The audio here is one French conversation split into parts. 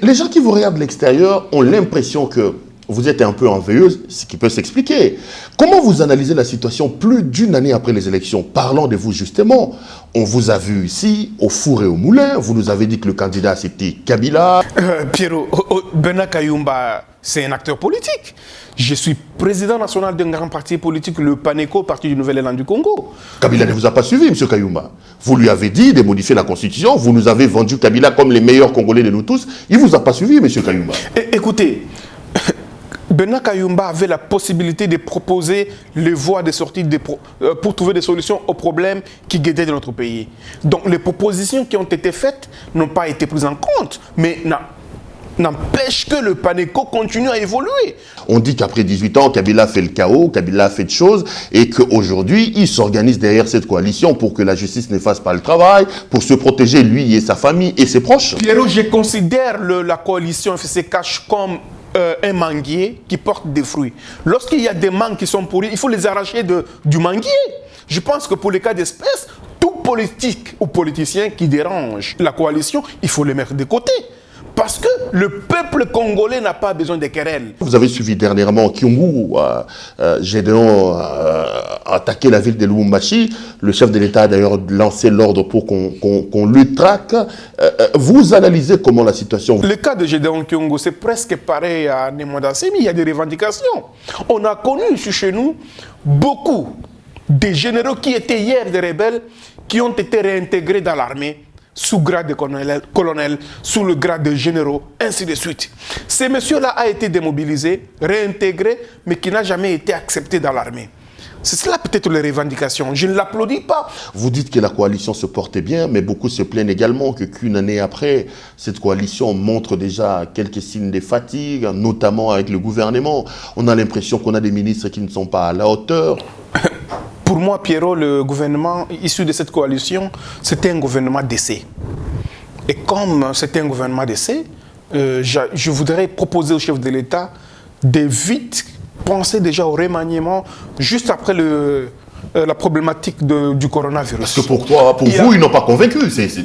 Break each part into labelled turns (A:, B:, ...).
A: Les gens qui vous regardent de l'extérieur ont l'impression que vous êtes un peu envieuse, ce qui peut s'expliquer. Comment vous analysez la situation plus d'une année après les élections? Parlons de vous justement. On vous a vu ici, au four et au moulin. Vous nous avez dit que le candidat c'était Kabila.
B: Pierrot, Bernard Kayumba, c'est un acteur politique. Je suis président national d'un grand parti politique, le PANECO, Parti du Nouvel Élan du Congo.
A: Kabila ne vous a pas suivi, M. Kayumba. Vous lui avez dit de modifier la constitution. Vous nous avez vendu Kabila comme les meilleurs Congolais de nous tous. Il ne vous a pas suivi, M. Kayumba.
B: Écoutez, Bernard Kayumba avait la possibilité de proposer les voies de sortie pour trouver des solutions aux problèmes qui guettaient dans notre pays. Donc les propositions qui ont été faites n'ont pas été prises en compte, mais n'empêche que le PANECO continue à évoluer.
A: On dit qu'après 18 ans, Kabila fait le chaos, Kabila fait de choses, et qu'aujourd'hui, il s'organise derrière cette coalition pour que la justice ne fasse pas le travail, pour se protéger lui et sa famille et ses proches.
B: Pierrot, je considère la coalition FCCH comme un manguier qui porte des fruits. Lorsqu'il y a des mangues qui sont pourris, il faut les arracher du manguier. Je pense que pour les cas d'espèce, tout politique ou politicien qui dérange la coalition, il faut les mettre de côté. Parce que le peuple congolais n'a pas besoin de querelles.
A: Vous avez suivi dernièrement Kyungu, Gédéon a attaqué la ville de Lubumbashi. Le chef de l'État a d'ailleurs lancé l'ordre pour qu'on lui traque. Vous analysez comment la situation?
B: Le cas de Gédéon Kyungu, c'est presque pareil à Nemwanda-Semi. Il y a des revendications. On a connu ici chez nous beaucoup de généraux qui étaient hier des rebelles qui ont été réintégrés dans l'armée sous grade de colonel, sous le grade de généraux, ainsi de suite. Ce monsieur-là a été démobilisé, réintégré, mais qui n'a jamais été accepté dans l'armée. C'est cela peut-être les revendications. Je ne l'applaudis pas.
A: Vous dites que la coalition se portait bien, mais beaucoup se plaignent également qu'une année après, cette coalition montre déjà quelques signes de fatigue, notamment avec le gouvernement. On a l'impression qu'on a des ministres qui ne sont pas à la hauteur.
B: Pour moi, Pierrot, le gouvernement issu de cette coalition, c'était un gouvernement d'essai. Et comme c'était un gouvernement d'essai, je voudrais proposer au chef de l'État de vite penser déjà au remaniement juste après la problématique du coronavirus.
A: Parce que pour vous, ils n'ont pas convaincu.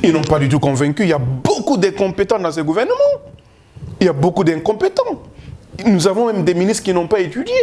B: Ils n'ont pas du tout convaincu. Il y a beaucoup d'incompétents dans ce gouvernement. Il y a beaucoup d'incompétents. Nous avons même des ministres qui n'ont pas étudié.